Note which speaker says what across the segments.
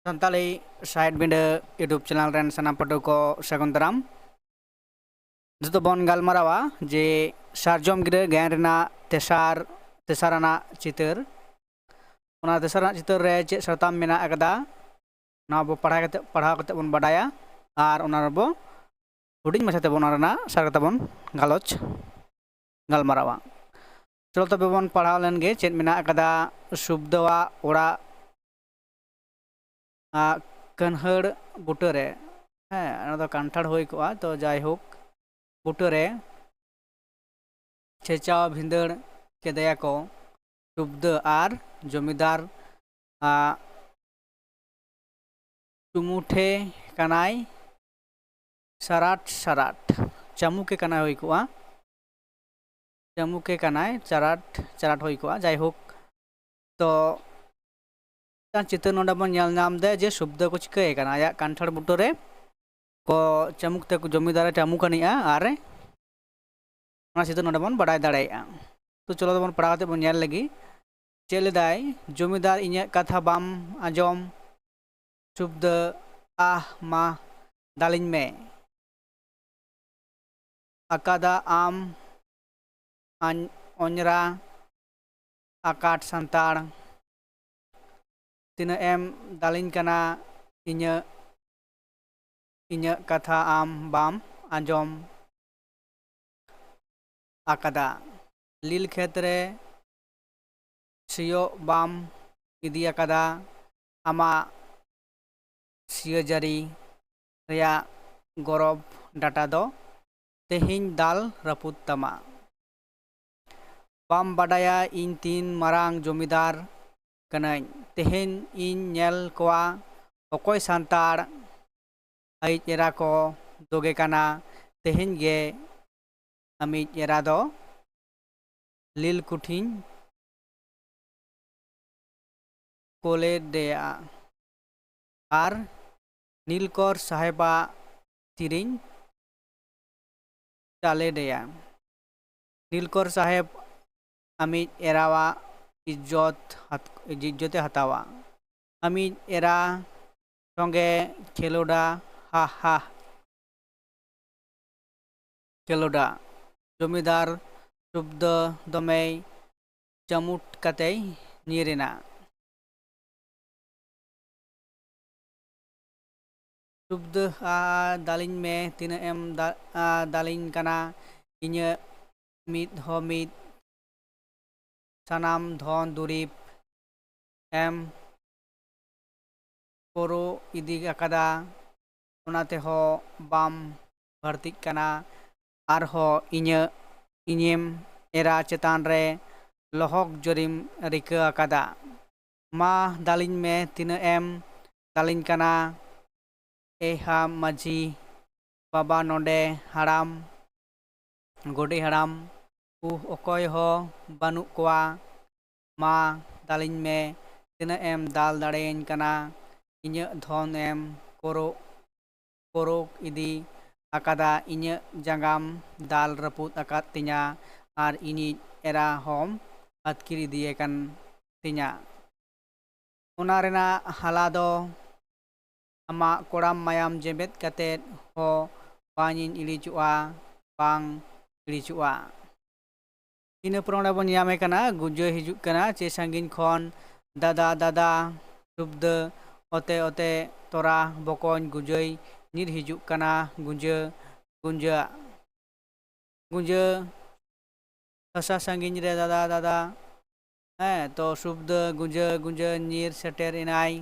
Speaker 1: संताली साइड बिंड YouTube channel रेन सनाम पटु को सगुन दाराम जो बन गलमारावा जे सारजम गिरे ज्ञान रेना तेसाराना चितर ओना तेसाराना चितर रे चे सताम मेना अकदा ना बो पढ़ाव कते बन बडाया आर ओना रबो हुडिंग मछाते बन रेना सार कते बन गालोच गलमारावा चलो तबे बन पढ़ाव लेन गे चेत मेना अकदा शब्दवा ओड़ा कन्हड़ बुटरे है कांठाड़ हो तो जायहोक बुटरे चेचा भिंदड़ केदया को शुब्द आर जमीदार चुमुठे कनाय सराट सराट चामुके कनाय हो चामुके कनाय चराट चराट हो जायहोक तो चित्र नोडा बन नाम दे जे शब्द को चिके आया कांठाड़ बुटरे को चामुक ते जमीदार चामुकनिया आरे चित्र नोडा बन बड़ाई दाड़ेया तो चलो बन पढ़ाते बन लगी चेलेदाय जमीदार इᱧ कथा बाम आजम शब्द मा दालिñ में अकादा आम ओंजरा आकाट संताड़ तीना एम दालिñ कना इᱧ कथा आम बाम आजम आकादा लील क्षेत्रे सियो बाम इदी आकादा आमा सियो जारी रेया गरब डाटा दो तेहिñ दाल रापुत तमा बाम बाडाया इन तीन मारांग जमीदार कनाñ तेहेन इन नेल कोआ अकोय सांताड़ आई एरा को दोगे कना तेहेन गे अमी एरा दो लील कुठिन कोले देया आर नीलकर साहेबा तिरिñ चाले देया नीलकर साहेब अमी एरावा इज्जते हतावा अमी एरा संगे खेलोडा हा हा खेलोडा जमीदार शब्द दमे चमुट कते नीरेना शब्द दालिñ में तीन एम दालिñ कना इᱧ मिद हो मिद सानाम धन दुरीब एम कोरो इदी अकादा ओनाते हो बाम भर्ती कना आर हो इñेम एरा चेतान रे लोहक जरिम रिका अकादा मा दालिñ में तीन एम दालिñ कना एहा माझी बाबा नोडे हराम गोडी हराम अकोय हो बानु कोआ मा दालिñ में तीन एम दाल दाड़ेन कना इᱧ धन एम कोरो इदी अकादा इᱧ जंगाम दाल रपुत अकाद तिñा आर इनी एरा होम अतकिर इदिए कन तिñा ओना रेना हाला दो आमा कोड़ाम मायाम जेबेत कतेत हो बाñiñ इलिचुआ बांग इलिचुआ इन प्रोना बन यामे कना गुजो हिजुक कना चे संगिन खन दादा दादा शब्द ओते ओते तोरा बकोन गुजोय निर हिजुक कना गुंजा गुंजा गुंजा हसा संगिन रे दादा दादा है तो शब्द गुंजा गुंजा निर सेटेर इनाय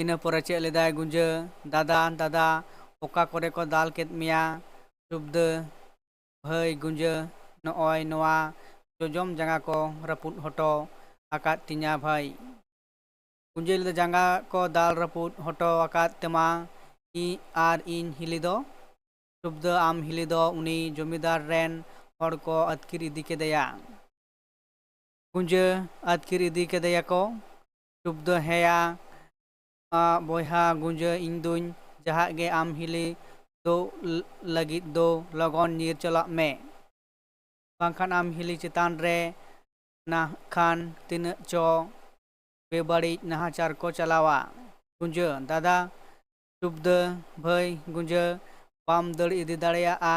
Speaker 1: इन पर चेलेदाय गुंजा दादा दादा ओका करे को दाल केत मिया शब्द भाई गुंजा नॉय नोआ जोजम जंगा को रपुट हटो आकात तिñा भाई गुंजेल जंगा को दाल रपुट हटो आकात तेमा इ आर इन हिलिदो शब्द आम हिलिदो उनी जमीदार रेन हर को अतकिर इदी केदया गुंजे अतकिर इदी केदया को शब्द हेया बोहा गुंजे इन दुñ जहा गे आम हिली दो लगित दो लगन नीर चला में बांखान आम हिली चितान रे ना खान तीन चो बेबाड़ी नहाचार को चलावा। गुंजो दादा शुभ्द भाई गुंजो बाम दड़ इदी दाड़ेयाआ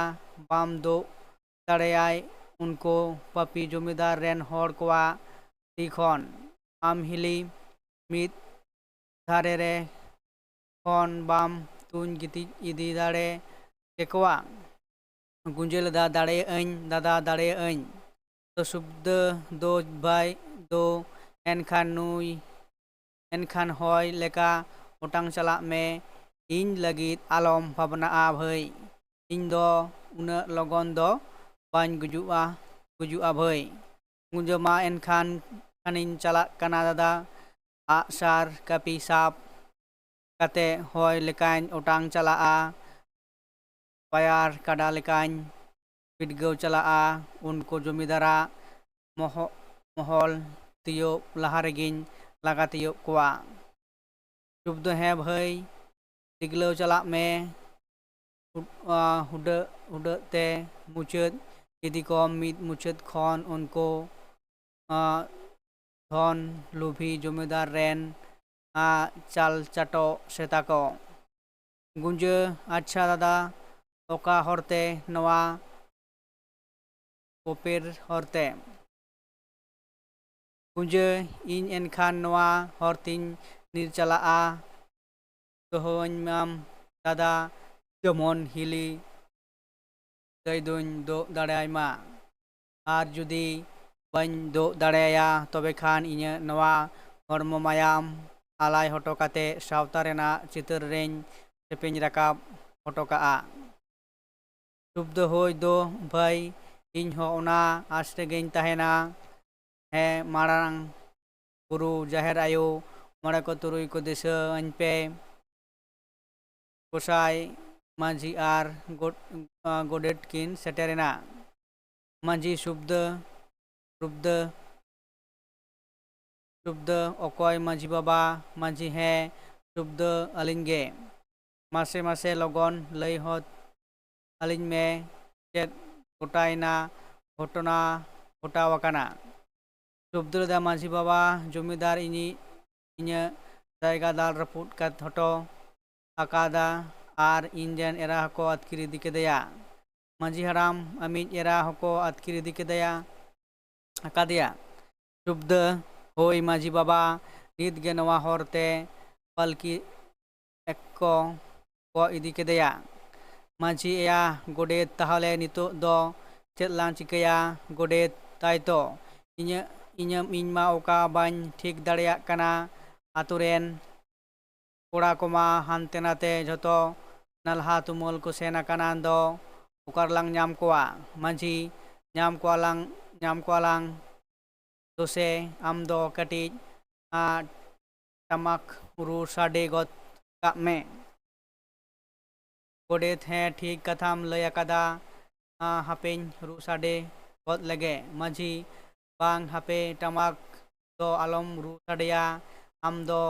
Speaker 1: बाम दो दाड़ेयाय उनको पापी जमीदार रेन हर कोआ ती खन आम हिली मिद धारे रे खन बाम तुन गिति इदी दाड़े केकोआ गुंजो लदा दाड़े अñ दादा दाड़े अñ तो शुभ्द दो भाई दो एनखान नुई एनखान हय लेका ओटांग चला में इन लगित आलम भावना भाई इन दो उना लगन दो बाñ गुजुआ भाई गुंजो मा एनखान खानिन चला कना दादा आसार कापी साप kate hoy lekain otang chalaa payar kada lekain pidgau chalaa unko jomidara mohol tiyo laharegin laga tiyo koa शुभ्द है भाई टिगलो चला में हुडते मुचद यदि को मिद मुचद खन उनको धन लोभी जमीदार रेन चाल चाटो सेता को गुंजो अच्छा दादा ओका हरते नवा कोपेर हरते गुंजो इन एनखान नवा हरतिन निर चलाआ तोहन माम दादा जमन हिली दैदुन दो दाड़ायमा आर जुदी बन दो दाड़ाया तबे खान इने नवा हरमो मायाम आलाय हटो काते सावता रेना चितर रेन सेपें राकाब हटो काआ शुभ्द होय दो भाई इन हो ओना आस्ते गेन ताहेना है मारांग गुरु जाहेर आयो मरे को तुरुई को दिशा अनपे कोसाई मांझी आर गोडेट किन सेटेरेना मांझी शुभ्द अकय मांझी बाबा मांझी है शुभ्द अलिंगे मासे मासे लगन लई हत अलिंग में चेत गोटायना घटना घटावाकाना शुभ्द दा मांझी बाबा जमीदार इने जायगा दाल रपुट का हटो आकादा आर इंजन एरा हको अतकिरी दिकेदया मांझी हराम अमिज एरा हको अतकिरी दिकेदया आकादिया शुभ्द होय मांझी बाबा नित गे नवा हरते पालकी एक्को को इदी केदया मांझी एया गोडेत ताहले नितो दो चेदलां चिकया गोडेत ताइतो इमा ओका बाñ ठीक दाड़ेया काना आतुरेन कोड़ा कोमा हानते नाते झतो नालहा तुमल को सेना काना दो उकारलांग नाम कोआ मांझी नाम कोआलांग दोसे आम दो कटिज टमाक रू साडे गत काप में गोडेत है ठीक कथाम लय कादा हापेन रू साडे गत लगे मांझी बांग हापे टमाक दो आलम रू साडेया आम दो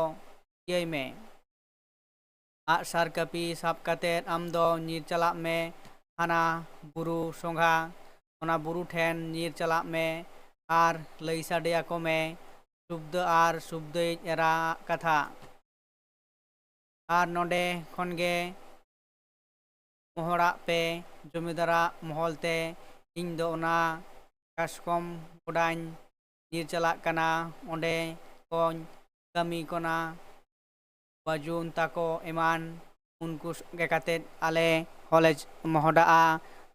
Speaker 1: यई में आसार कापी साब काते आम दो नीर चला में हाना बुरु सोंघा ओना बुरु ठेन नीर चला में आर लई साडेया को में शुभ्द आर शुभ्द एरा कथा आर नोडे खनगे मोहरा पे जमीदारा महलते इन दो ओना कासकम गोडाñ नीर चला कना ओंडे कोñ कमी कोना बाजुन ताको एमान उनको गे काते आले कॉलेज मोहडा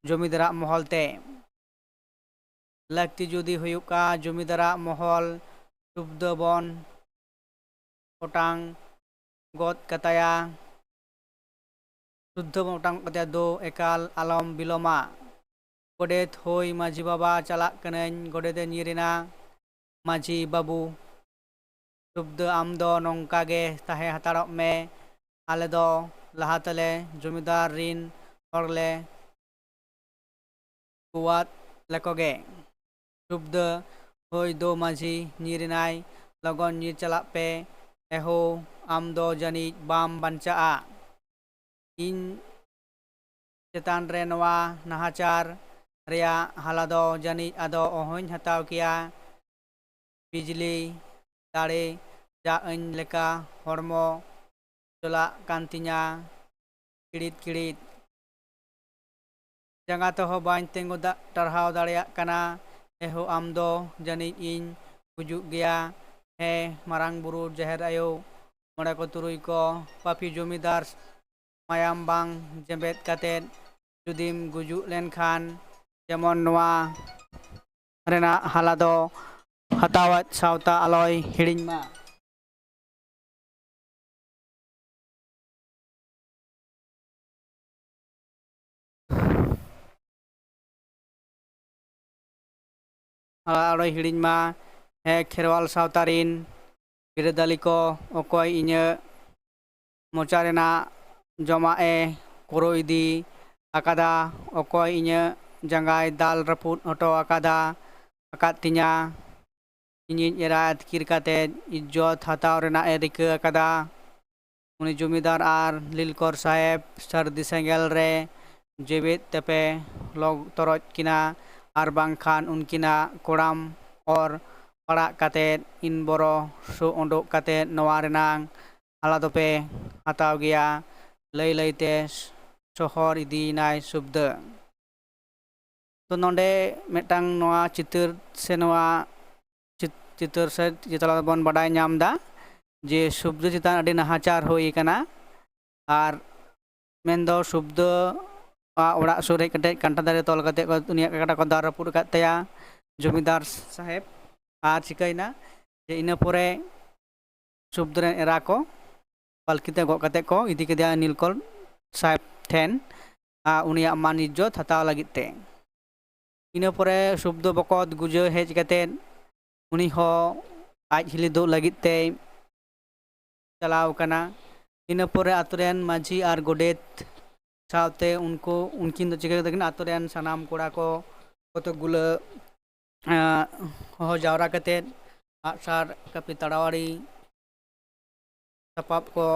Speaker 1: जमीदारा महलते लगती जुदी हुयुका जमीदारा महल शुभ्द बन ओटांग गत कताया शुद्ध ओटांग कताया दो एकाल आलम बिलोमा गोडेत होय मांझी बाबा चला कनन गोडेते निरेना मांझी बाबू शुभ्द आम दो नौका गे ताहे हताड़ो में आले दो लहातले जमीदार रिन हरले कुवात लेकोगे शुभ्द होय दो मांझी निरेनाय लगन नीर चला पे एहो आम दो जानी बाम बांचा इन चेतान रे नवा नाहाचार रेया हाला दो जानी आदो ओहन हताव किया बिजली दाड़े जा अन लेका हरमो ᱪᱟᱞᱟᱜ ᱠᱟᱱ ᱛᱤᱧᱟ ᱠᱤᱲᱤᱫ ᱠᱤᱲᱤᱫ ᱡᱟᱸᱜᱟ ᱛᱮᱦᱚᱸ ᱵᱟᱹᱧ ᱛᱤᱸᱜᱩ ᱴᱟᱨᱦᱟᱣ ᱫᱟᱲᱮᱭᱟᱜ ᱠᱟᱱᱟ ᱮᱦᱚ ᱟᱢ ᱫᱚ ᱡᱟᱹᱱᱤᱡ ᱤᱧ ᱜᱩᱡᱩᱜ ᱜᱮᱭᱟ ᱦᱮᱸ ᱢᱟᱨᱟᱝ ᱵᱩᱨᱩ ᱡᱟᱦᱮᱨ ᱟᱭᱳ ᱢᱚᱬᱮ ᱠᱚ ᱛᱩᱨᱩᱭ ᱠᱚ ᱯᱟᱯᱤ ᱡᱚᱢᱤᱫᱟᱨ ᱢᱟᱭᱟᱢ ᱵᱟᱝ ᱡᱮᱸᱵᱮᱫ ᱠᱟᱛᱮᱫ ᱡᱩᱫᱤᱢ ᱜᱩᱡᱩᱜ ᱞᱮᱱᱠᱷᱟᱱ ᱡᱮᱢᱚᱱ ᱱᱚᱣᱟ ᱨᱮᱱᱟᱜ ᱦᱟᱞᱟ ᱫᱚ ᱦᱟᱛᱟᱣᱟᱫ ᱥᱟᱶᱛᱟ ᱟᱞᱚᱭ ᱦᱤᱲᱤᱧ ᱢᱟ ᱟᱞᱚᱭ ᱦᱤᱲᱤᱧ ᱢᱟ ᱦᱮᱸ ᱠᱷᱮᱨᱣᱟᱞ ᱥᱟᱶᱛᱟ ᱨᱤᱱ ᱵᱤᱨᱟᱹᱫᱟᱹᱞᱤ ko ᱚᱠᱚᱭ ᱤᱧᱟᱹᱜ ᱢᱚᱪᱟ ᱨᱮᱱᱟᱜ ᱡᱚᱢᱟᱜ ᱮ ᱠᱩᱨᱩ ᱤᱫᱤ ᱟᱠᱟᱫᱟ ᱚᱠᱚᱭ ᱤᱧᱟᱹᱜ ᱡᱟᱸᱜᱟᱭ ᱫᱟᱞ ᱨᱟᱹᱯᱩᱫ ᱦᱚᱴᱚ ᱟᱠᱟᱫ ᱛᱤᱧᱟ ᱤᱧᱤᱡ ᱮᱨᱟ ᱟᱹᱛᱠᱤᱨ ᱠᱟᱛᱮᱫ ᱤज्ᱡᱚᱛ ᱦᱟᱛᱟᱣ ᱨᱮᱱᱟᱜ ᱮ ᱨᱤᱠᱟᱹ ᱟᱠᱟᱫᱟ ᱩᱱᱤ ᱡᱚᱢᱤᱫᱟᱨ ᱟᱨ ᱞᱤᱞᱠᱚᱨ ᱥᱟᱦᱮᱵ ᱥᱟᱹᱨᱫᱤ ᱥᱮᱸᱜᱮᱞ ᱨᱮ ᱡᱮᱣᱮᱫ ᱛᱮᱯᱮ ᱞᱚᱜ ᱛᱚᱨᱚᱡ ᱠᱤᱱᱟ ᱟᱨ ᱵᱟᱝᱠᱷᱟᱱ ᱩᱱᱠᱤᱱᱟᱜ ᱠᱚᱲᱟᱢ ᱚᱨ ᱯᱟᱲᱟᱜ ᱠᱟᱛᱮᱫ ᱤᱱ ᱵᱚᱨᱚ ᱥᱩ ᱩᱰᱩᱠ ᱠᱟᱛᱮᱫ ᱱᱚᱣᱟ ᱨᱮᱱᱟᱜ ᱦᱟᱞᱟ ᱫᱚᱯᱮ ᱦᱟᱛᱟᱣ ᱜᱮᱭᱟ ᱞᱟᱹᱭ ᱞᱟᱹᱭᱛᱮ ᱥᱚᱦᱚᱨ ᱤᱫᱤᱭᱮᱱᱟᱭ ᱥᱩᱵᱫᱟᱹ ᱛᱚ ᱱᱚᱰᱮ ᱢᱤᱫᱴᱟᱝ ᱱᱚᱣᱟ ᱪᱤᱛᱟᱹᱨ ᱥᱮ ᱱᱚᱣᱟ ᱪᱤᱛᱟᱹᱨ ᱥᱮ ᱛᱟᱞᱟ ᱵᱚᱱ ᱵᱟᱰᱟᱭ ᱧᱟᱢ ᱮᱫᱟ ᱡᱮ ᱥᱩᱵᱫᱟᱹ ᱪᱮᱛᱟᱱ ᱟᱹᱰᱤ ᱱᱟᱦᱟᱪᱟᱨ ᱦᱩᱭ ᱟᱠᱟᱱᱟ ᱟᱨ ᱢᱮᱱᱫᱚ ᱥᱩᱵᱫᱟᱹ ᱚᱲᱟᱜ ᱥᱩᱨ ᱦᱮᱡ ᱠᱟᱛᱮᱫ ᱠᱟᱱᱴᱷᱟᱲ ᱫᱟᱨᱮ ᱛᱚᱞ ᱠᱟᱛᱮᱫ ᱩᱱᱤᱭᱟᱜ ᱠᱟᱴᱟ ᱠᱚ ᱫᱟᱞ ᱨᱟᱹᱯᱩᱫ ᱟᱠᱟᱫ ᱛᱟᱭᱟ ᱡᱚᱢᱤᱫᱟᱨ ᱥᱟᱦᱮᱵ ᱟᱨ ᱪᱤᱠᱟᱹᱭᱮᱱᱟ ᱡᱮ ᱤᱱᱟᱹ ᱯᱚᱨᱮ ᱥᱩᱵᱫᱟᱹ ᱨᱮᱱ ᱮᱨᱟ ko ᱯᱟᱞᱠᱤᱛᱮ ᱜᱚᱜ ᱠᱟᱛᱮᱫ ᱠᱚ ᱤᱫᱤ ᱠᱮᱫᱮᱭᱟ ᱱᱤᱞᱠᱚᱨ ᱥᱟᱦᱮᱵ ᱴᱷᱮᱱ ᱩᱱᱤᱭᱟᱜ ᱢᱟᱹᱱ ᱤᱡᱽᱡᱚᱛ ᱦᱟᱛᱟᱣ ᱞᱟᱹᱜᱤᱫ ᱛᱮ ᱤᱱᱟᱹ ᱯᱚᱨᱮ ᱥᱩᱵᱫᱟᱹ ᱵᱚᱠᱚᱛ ᱜᱩᱡᱟᱹ ᱦᱮᱡ ᱠᱟᱛᱮᱫ ᱩᱱᱤ ᱦᱚᱸ ᱟᱡ ᱦᱤᱞᱤᱫᱚᱜ ᱞᱟᱹᱜᱤᱫ ᱛᱮᱭ ᱪᱟᱞᱟᱣ ᱠᱟᱱᱟ ᱤᱱᱟᱹ ᱯᱚᱨᱮ ᱟᱛᱳ ᱨᱮᱱ ᱢᱟᱺᱡᱷᱤ ᱟᱨ ᱜᱚᱰᱮᱛ ᱥᱟᱶᱛᱮ ᱩᱱᱠᱤᱱ ᱫᱚ ᱪᱤᱠᱟᱹ ᱠᱟᱛᱮ ᱟᱛᱳ ᱨᱮᱱ ᱥᱟᱱᱟᱢ ᱠᱚᱲᱟ ko ᱠᱚᱛᱚᱠ ᱜᱩᱞᱟᱹ ᱦᱚᱦᱚ ᱡᱟᱣᱨᱟ ᱠᱟᱛᱮᱫ ᱟᱜᱼᱥᱟᱨ ᱠᱟᱹᱯᱤ ᱛᱟᱲᱣᱟᱲᱤ ᱥᱟᱯᱟᱵ ko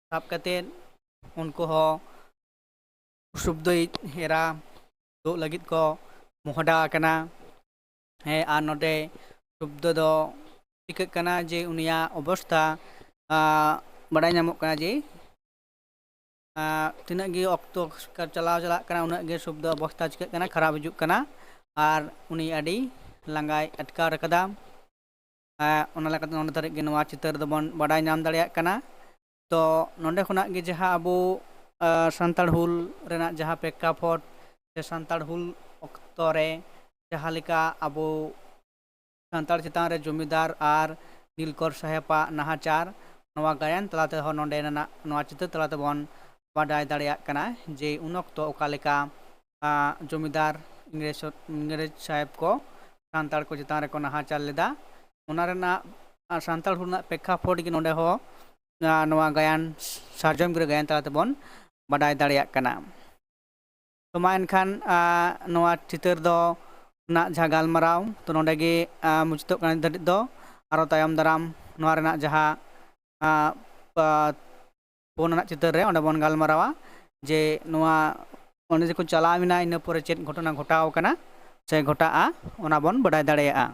Speaker 1: ᱥᱟᱵ ᱠᱟᱛᱮᱫ ᱩᱱᱠᱩ ᱦᱚᱸ ᱥᱩᱵᱫᱟᱹᱭᱤᱡ ᱮᱨᱟ ᱫᱩᱜ ᱞᱟᱹᱜᱤᱫ ko ᱢᱚᱦᱰᱟ ᱟᱠᱟᱱᱟ ᱦᱮᱸ ᱟᱨ ᱱᱚᱰᱮ ᱥᱩᱵᱫᱟᱹ ᱫᱚ ᱪᱤᱠᱟᱹᱜ ᱠᱟᱱᱟ ᱡᱮ ᱩᱱᱤᱭᱟᱜ ᱚᱵᱚᱥᱛᱷᱟ ᱵᱟᱰᱟᱭ ᱧᱟᱢᱚᱜ ᱠᱟᱱᱟ ᱡᱮ ᱛᱤᱱᱟᱹᱜ ᱜᱮ ᱚᱠᱛᱚ ᱪᱟᱞᱟᱣ ᱪᱟᱞᱟᱜ ᱠᱟᱱᱟ ᱩᱱᱟᱹᱜ ᱜᱮ ᱥᱩᱵᱫᱟᱹ ᱚᱵᱚᱥᱛᱷᱟ ᱪᱤᱠᱟᱹᱜ ᱠᱟᱱᱟ ᱠᱷᱟᱨᱟᱯ ᱦᱤᱡᱩᱜ ᱠᱟᱱᱟ ᱟᱨ ᱩᱱᱤ ᱟᱹᱰᱤ ᱞᱟᱸᱜᱟᱭ ᱟᱴᱠᱟᱨ ᱟᱠᱟᱫᱟ ᱚᱱᱟ ᱞᱮᱠᱟᱛᱮ ᱱᱚᱰᱮ ᱫᱷᱟᱹᱨᱤᱡ ᱜᱮ ᱱᱚᱣᱟ ᱪᱤᱛᱟᱹᱨ ᱫᱚᱵᱚᱱ ᱵᱟᱰᱟᱭ ᱧᱟᱢ ᱫᱟᱲᱮᱭᱟᱜ ᱠᱟᱱᱟ ᱛᱚ ᱱᱚᱰᱮ ᱠᱷᱚᱱᱟᱜ ᱜᱮ ᱡᱟᱦᱟᱸ ᱟᱵᱚ ᱥᱟᱱᱛᱟᱲ ᱦᱩᱞ ᱨᱮᱱᱟᱜ ᱡᱟᱦᱟᱸ ᱯᱨᱮক্ষᱟᱯᱚᱴ ᱥᱮ ᱥᱟᱱᱛᱟᱲ ᱦᱩᱞ ᱚᱠᱛᱚ ᱨᱮ ᱡᱟᱦᱟᱸ ᱞᱮᱠᱟ ᱟᱵᱚ ᱥᱟᱱᱛᱟᱲ ᱪᱮᱛᱟन ᱨᱮ ᱡᱚᱢᱤᱫᱟᱨ ᱟᱨ ᱱᱤᱞᱠᱚᱨ ᱥᱟᱦᱮᱵᱟᱜ ᱱᱟᱦᱟᱪᱟᱨ ᱱᱚᱣᱟ ᱜᱟᱭᱟᱱ ᱛᱟᱞᱟ ᱛᱮᱦᱚᱸ ᱱᱚᱰᱮ ᱨᱮᱱᱟᱜ ᱱᱚᱣᱟ ᱪᱤᱛᱟᱹᱨ ᱛᱟᱞᱟ ᱛᱮᱵᱚᱱ ᱵᱟᱰᱟᱭ ᱫᱟᱲᱮᱭᱟᱜ ᱠᱟᱱᱟ ᱡᱮ ᱩᱱ ᱚᱠᱛᱚ ᱚᱠᱟ ᱞᱮᱠᱟ ᱡᱚᱢᱤᱫᱟᱨ ᱤᱝᱨᱮᱡᱽ ᱥᱟᱦᱮᱵ ko ᱥᱟᱱᱛᱟᱲ ko ᱪᱮᱛᱟᱱ ᱨᱮᱠᱚ ᱱᱟᱦᱟᱪᱟᱨ ᱞᱮᱫᱟ ᱚᱱᱟ ᱨᱮᱱᱟᱜ ᱥᱟᱱᱛᱟᱲ ᱦᱩᱞ ᱨᱮᱱᱟᱜ ᱯᱨᱮক্ষᱟᱯᱚᱴ ᱜᱮ ᱱᱚᱰᱮ ᱦᱚᱸ ᱱᱚᱣᱟ ᱜᱟᱭᱟᱱ ᱥᱟᱨᱡᱚᱢ ᱜᱤᱨᱟᱹ ᱜᱟᱭᱟᱱ ᱛᱟᱞᱟ ᱛᱮᱵᱚᱱ ᱵᱟᱰᱟᱭ ᱫᱟᱲᱮᱭᱟᱜ ᱠᱟᱱᱟ ᱛᱚ ᱢᱟ ᱮᱱᱠᱷᱟᱱ ᱱᱚᱣᱟ ᱪᱤᱛᱟᱹᱨ ᱫᱚ ᱨᱮᱱᱟᱜ ᱡᱟᱦᱟᱸ ᱜᱟᱞᱢᱟᱨᱟᱣ ᱛᱚ ᱱᱚᱰᱮ ᱜᱮ ᱢᱩᱪᱟᱹᱫᱚᱜ ᱠᱟᱱᱟ ᱱᱤᱛ ᱫᱷᱟᱹᱨᱤᱡ ᱫᱚ ᱟᱨᱚ ᱛᱟᱭᱚᱢ ᱫᱟᱨᱟᱢ ᱱᱚᱣᱟ ᱨᱮᱱᱟᱜ ᱡᱟᱦᱟᱸ ᱯᱩᱱ ᱟᱱᱟᱜ ᱪᱤᱛᱟᱹᱨ ᱨᱮ ᱚᱸᱰᱮ ᱵᱚᱱ ᱜᱟᱞᱢᱟᱨᱟᱣᱟ ᱡᱮ ᱱᱚᱣᱟ ᱚᱸᱰᱮ ᱡᱮᱠᱚ ᱪᱟᱞᱟᱣ ᱮᱱᱟ ᱤᱱᱟᱹ ᱯᱚᱨᱮ ᱪᱮᱫ ᱜᱷᱚᱴᱚᱱᱟ ᱜᱷᱚᱴᱟᱣ ᱟᱠᱟᱱᱟ ᱥᱮ ᱜᱷᱚᱴᱟᱜᱼᱟ ᱚᱱᱟ ᱵᱚᱱ ᱵᱟᱰᱟᱭ ᱫᱟᱲᱮᱭᱟᱜᱼᱟ